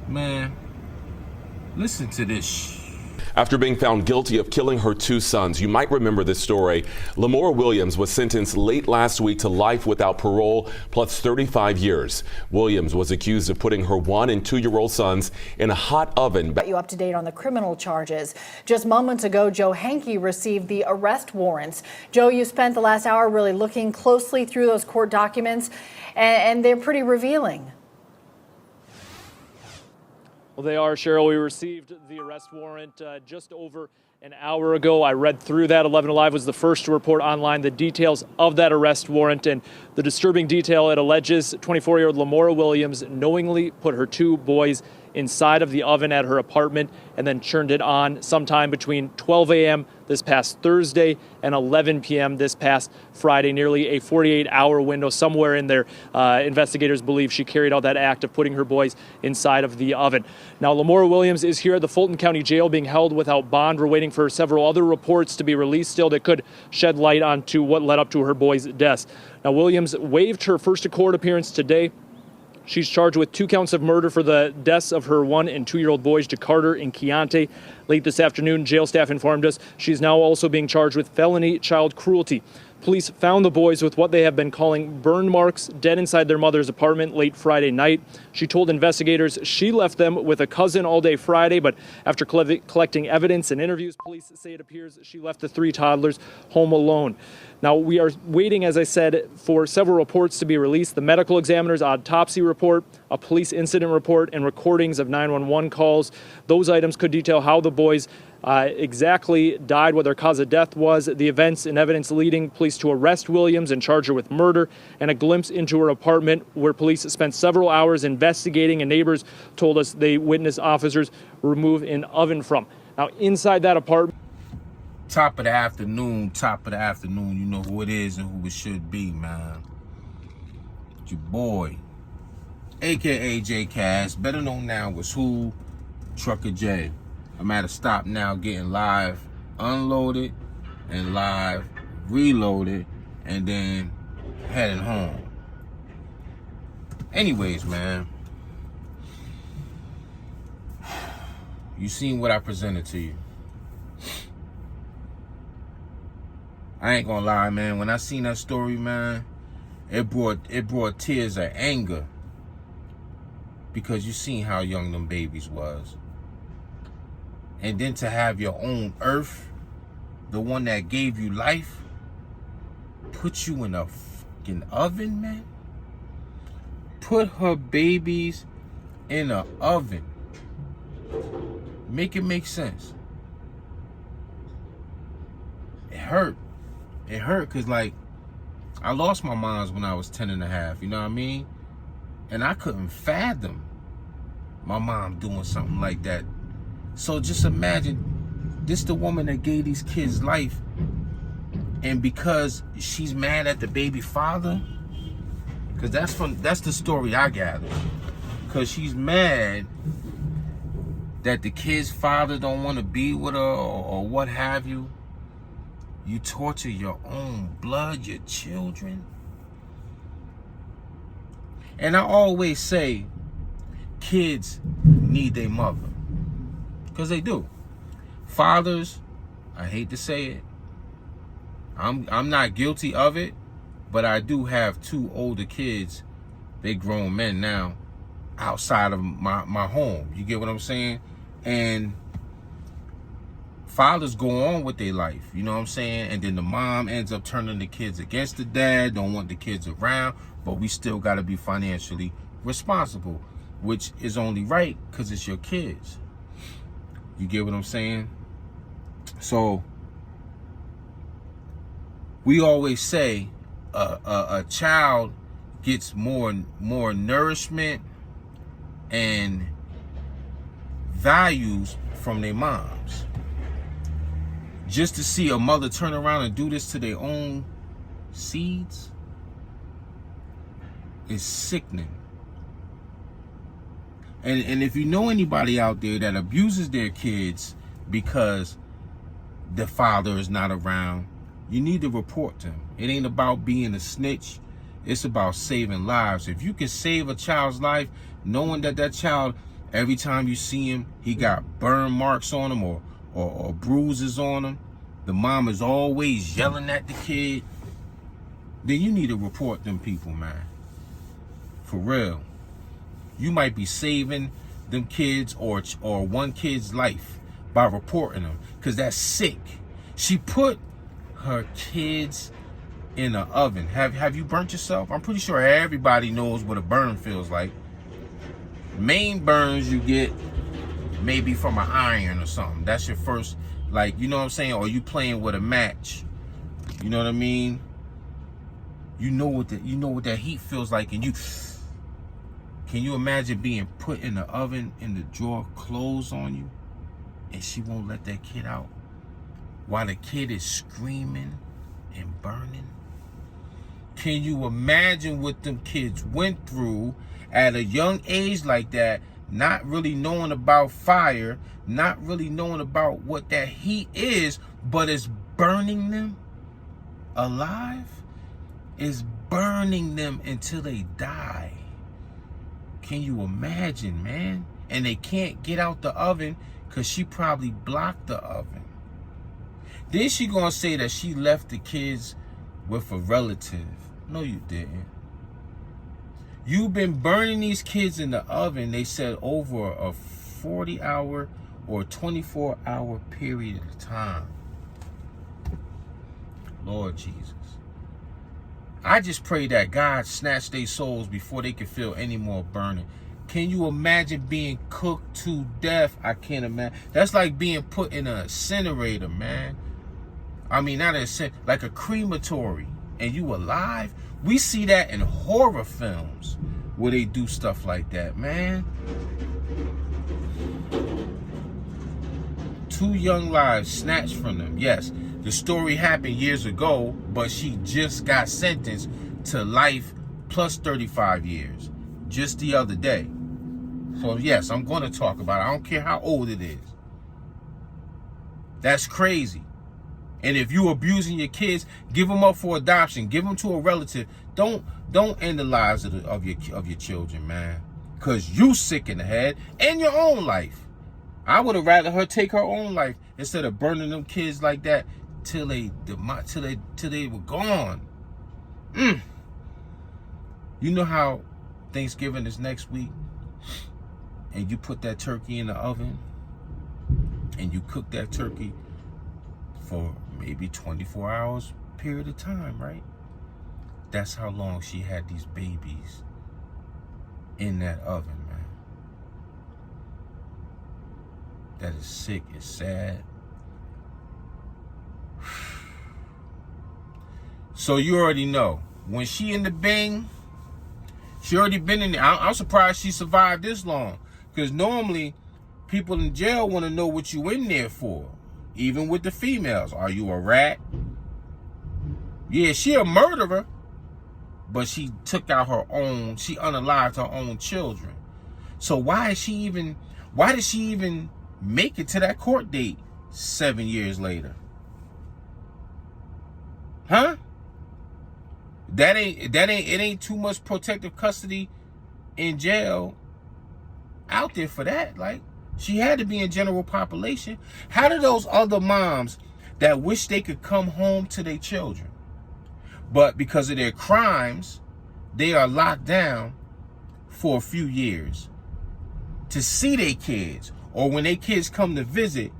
Man, listen to this. After being found guilty of killing her two sons, you might remember this story. Lamora Williams was sentenced late last week to life without parole plus 35 years. Williams was accused of putting her 1- and 2-year-old sons in a hot oven. Got you up to date on the criminal charges. Just moments ago, Joe Hankey received the arrest warrants. Joe, you spent the last hour really looking closely through those court documents, and they're pretty revealing. Well, they are, Cheryl. We received the arrest warrant just over an hour ago. I read through that. 11 Alive was the first to report online the details of that arrest warrant, and the disturbing detail, it alleges 24-year-old Lamora Williams knowingly put her 2 boys inside of the oven at her apartment and then turned it on sometime between 12 a.m. this past Thursday and 11 p.m. this past Friday, nearly a 48-hour window. Somewhere in there, investigators believe she carried out that act of putting her boys inside of the oven. Now, Lamora Williams is here at the Fulton County Jail being held without bond. We're waiting for several other reports to be released still that could shed light onto what led up to her boys' deaths. Now, Williams waived her first court appearance today. She's charged with 2 counts of murder for the deaths of her 1- and 2-year-old boys, Jakarter and Keontae. Late this afternoon, jail staff informed us she's now also being charged with felony child cruelty. Police found the boys with what they have been calling burn marks dead inside their mother's apartment late Friday night. She told investigators she left them with a cousin all day Friday, but after collecting evidence and interviews, police say it appears she left the 3 toddlers home alone. Now, we are waiting, as I said, for several reports to be released. The medical examiner's autopsy report, a police incident report, and recordings of 911 calls. Those items could detail how the boys exactly died, what their cause of death was, the events and evidence leading police to arrest Williams and charge her with murder, and a glimpse into her apartment where police spent several hours investigating, and neighbors told us they witnessed officers remove an oven from. Now, inside that apartment... Top of the afternoon, you know who it is and who it should be, man. It's your boy, a.k.a. J Cass, better known now as who? Trucker J. I'm at a stop now getting live unloaded and live reloaded and then heading home. Anyways, man, you seen what I presented to you. I ain't gonna lie, man. When I seen that story, man, it brought tears of anger because you seen how young them babies was. And then to have your own earth, the one that gave you life, put you in a fucking oven, man. Put her babies in an oven. Make it make sense. It hurt. It hurt because, like, I lost my moms when I was 10 and a half, you know what I mean? And I couldn't fathom my mom doing something like that. So just imagine, this the woman that gave these kids life, and because she's mad at the baby father, because that's the story I gathered, because she's mad that the kid's father don't want to be with her or what have you. You torture your own blood, your children. And I always say, kids need their mother. Because they do. Fathers, I hate to say it, I'm not guilty of it, but I do have 2 older kids. They grown men now, outside of my home. You get what I'm saying? And fathers go on with their life, you know what I'm saying? And then the mom ends up turning the kids against the dad, don't want the kids around, but we still got to be financially responsible, which is only right because it's your kids. You get what I'm saying? So we always say a child gets more nourishment and values from their moms. Just to see a mother turn around and do this to their own seeds is sickening. And if you know anybody out there that abuses their kids because the father is not around, you need to report them. It ain't about being a snitch. It's about saving lives. If you can save a child's life, knowing that that child Every time you see him, he got burn marks on him or bruises on him. The mom is always yelling at the kid. Then you need to report them people, man. For real. You might be saving them kids or one kid's life by reporting them, because that's sick. She put her kids in an oven. Have you burnt yourself? I'm pretty sure everybody knows what a burn feels like. Main burns you get maybe from an iron or something. That's your first, like, you know what I'm saying? Or you playing with a match. You know what I mean? You know what that heat feels like, and can you imagine being put in the oven and the drawer closed on you, and she won't let that kid out while the kid is screaming and burning? Can you imagine what them kids went through at a young age like that, not really knowing about fire, not really knowing about what that heat is, but it's burning them alive? It's burning them until they die. Can you imagine, man? And they can't get out the oven because she probably blocked the oven. Then she gonna say that she left the kids with a relative. No, you didn't. You've been burning these kids in the oven, they said, over a 40-hour or 24-hour period of time. Lord Jesus. I just pray that God snatch their souls before they can feel any more burning. Can you imagine being cooked to death? I can't imagine. That's like being put in an incinerator, man. I mean, not like a crematory, and you alive. We see that in horror films where they do stuff like that, man. 2 young lives snatched from them. Yes, the story happened years ago, but she just got sentenced to life plus 35 years just the other day. So yes, I'm going to talk about it. I don't care how old it is. That's crazy. And if you're abusing your kids, give them up for adoption. Give them to a relative. Don't end the lives of your children, man. Because you sick in the head and your own life. I would have rather her take her own life instead of burning them kids like that till they were gone. You know how Thanksgiving is next week, and you put that turkey in the oven, and you cook that turkey for maybe 24 hours period of time, right? That's how long she had these babies in that oven, man. That is sick. It's sad. So you already know, when she in the Bing, she already been in there. I'm surprised she survived this long, because normally people in jail want to know what you in there for. Even with the females. Are you a rat? Yeah, she a murderer, but she took out her own, she unalived her own children. So why did she even make it to that court date 7 years later? Huh? It ain't too much protective custody in jail out there for that. Like, she had to be in general population. How do those other moms that wish they could come home to their children, but because of their crimes, they are locked down for a few years to see their kids, or when their kids come to visit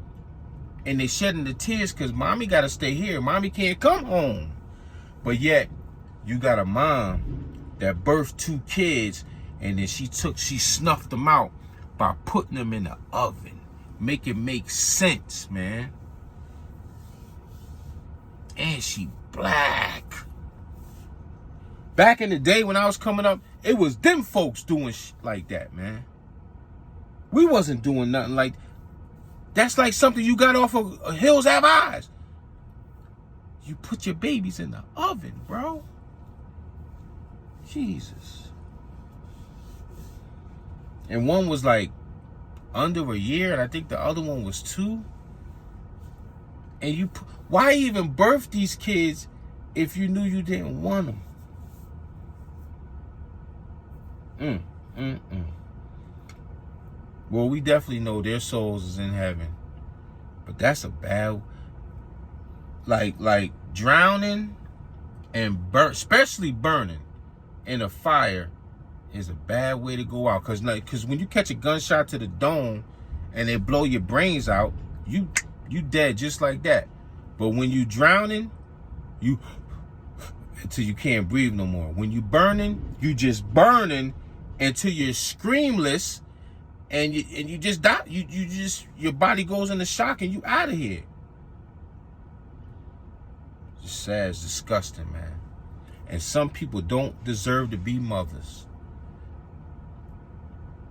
and they shedding the tears because mommy got to stay here, mommy can't come home, but yet you got a mom that birthed 2 kids and then she snuffed them out by putting them in the oven. Make it make sense, man. And she black. Back in the day when I was coming up, it was them folks doing shit like that, man. We wasn't doing nothing like. That's like something you got off of Hills Have Eyes. You put your babies in the oven, bro. Jesus. And one was like under a year, and I think the other one was 2. And why even birth these kids if you knew you didn't want them? Well, we definitely know their souls is in heaven. But that's a bad, like drowning and especially burning in a fire is a bad way to go out. Cause when you catch a gunshot to the dome and they blow your brains out, you dead just like that. But when you drowning, you until you can't breathe no more. When you burning, you just burning until you're screamless and you just die. You just, your body goes into shock and you out of here. It's sad, it's disgusting, man. And some people don't deserve to be mothers.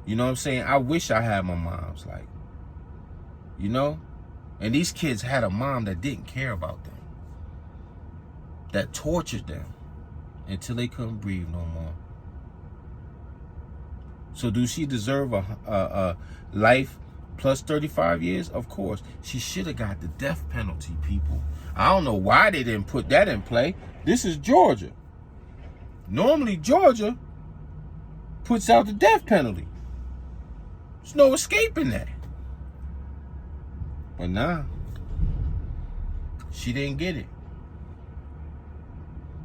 You know what I'm saying? I wish I had my moms, like, you know? And these kids had a mom that didn't care about them, that tortured them until they couldn't breathe no more. So do she deserve a life plus 35 years? Of course. She should have got the death penalty, people. I don't know why they didn't put that in play. This is Georgia. Normally, Georgia puts out the death penalty. There's no escaping that. But nah, she didn't get it.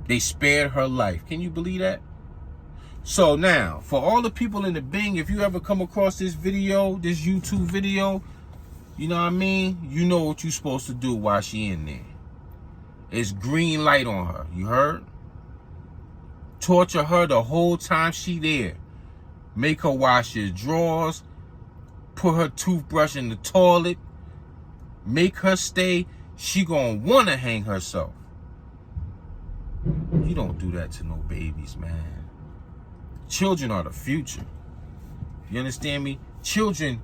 They spared her life. Can you believe that? So now, for all the people in the Bing, if you ever come across this video, this YouTube video, you know what I mean? You know what you're supposed to do while she in there. It's green light on her. You heard? Torture her the whole time she there. Make her wash your drawers. Put her toothbrush in the toilet. Make her stay. She gonna wanna hang herself. You don't do that to no babies, man. Children are the future. You understand me? Children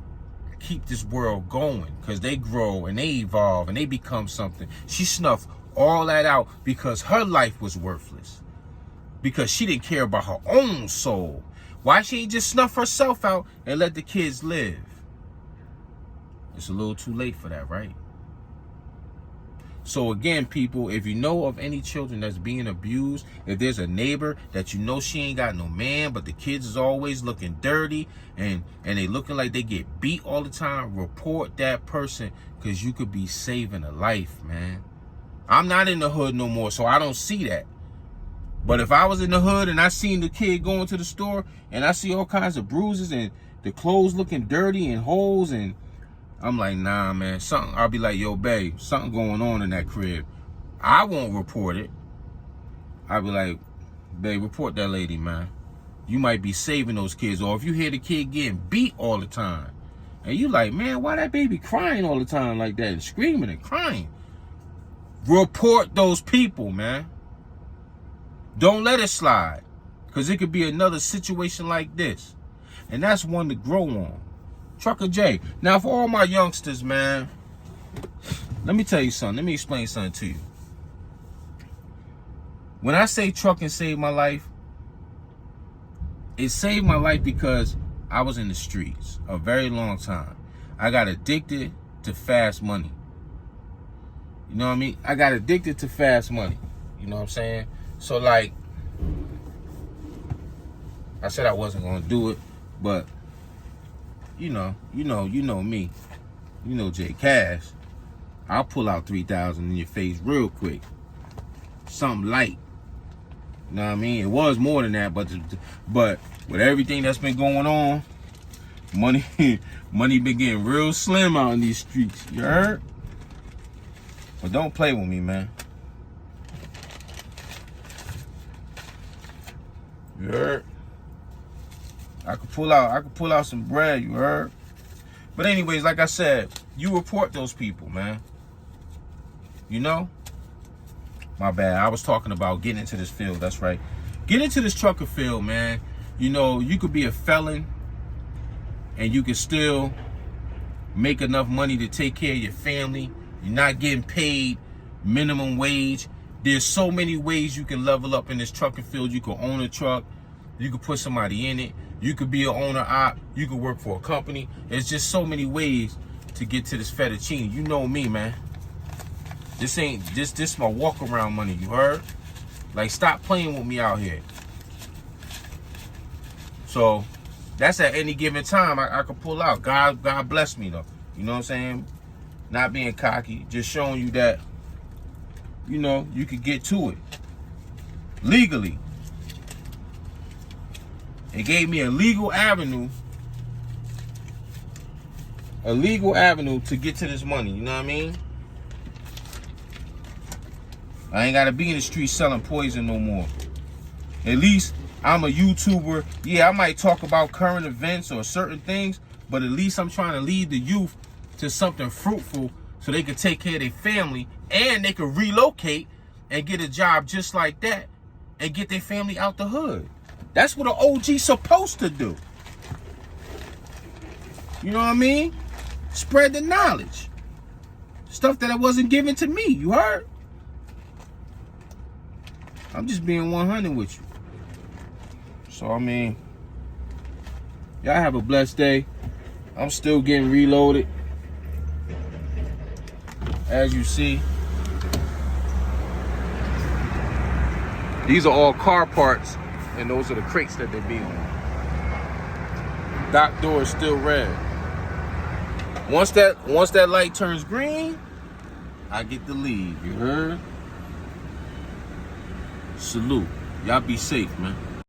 keep this world going because they grow and they evolve and they become something. She snuffed all that out because her life was worthless. Because she didn't care about her own soul. Why she ain't just snuff herself out and let the kids live? It's a little too late for that, right? So again, people, if you know of any children that's being abused, if there's a neighbor that you know she ain't got no man, but the kids is always looking dirty and they looking like they get beat all the time, report that person because you could be saving a life, man. I'm not in the hood no more, so I don't see that. But if I was in the hood and I seen the kid going to the store and I see all kinds of bruises and the clothes looking dirty and holes, and I'm like, nah, man, something. I'll be like, yo, babe, something going on in that crib. I won't report it. I'll be like, babe, report that lady, man. You might be saving those kids. Or if you hear the kid getting beat all the time and you like, man, why that baby crying all the time like that and screaming and crying? Report those people, man. Don't let it slide, because it could be another situation like this. And that's one to grow on. Trucker J. Now, for all my youngsters, man, let me tell you something. Let me explain something to you. When I say trucking saved my life, it saved my life because I was in the streets a very long time. I got addicted to fast money. You know what I mean? I got addicted to fast money. You know what I'm saying? So, like, I said I wasn't going to do it, but, you know me. You know J Cash. I'll pull out 3,000 in your face real quick. Something light. You know what I mean? It was more than that, but with everything that's been going on, money been getting real slim out in these streets. You heard? But don't play with me, man. You heard? I could pull out some bread, you heard? But anyways, like I said, you report those people, man. You know? My bad. I was talking about getting into this field. That's right. Get into this trucker field, man. You know, you could be a felon and you can still make enough money to take care of your family. You're not getting paid minimum wage. There's so many ways you can level up in this trucking field. You can own a truck. You can put somebody in it. You could be an owner op. You could work for a company. There's just so many ways to get to this fettuccine. You know me, man. This my walk around money, you heard? Like, stop playing with me out here. So, That's at any given time I could pull out. God bless me though. You know what I'm saying? Not being cocky, just showing you that, you know, you could get to it legally. It gave me a legal avenue to get to this money. You know what I mean? I ain't gotta be in the streets selling poison no more. At least I'm a YouTuber. Yeah, I might talk about current events or certain things, but at least I'm trying to lead the youth to something fruitful so they can take care of their family and they can relocate and get a job just like that and get their family out the hood. That's what an OG's supposed to do. You know what I mean? Spread the knowledge. Stuff that wasn't given to me, you heard? I'm just being 100 with you. So, I mean, y'all have a blessed day. I'm still getting reloaded. As you see, these are all car parts, and those are the crates that they be on. Dock door is still red. Once that light turns green, I get to leave. You heard? Salute. Y'all be safe, man.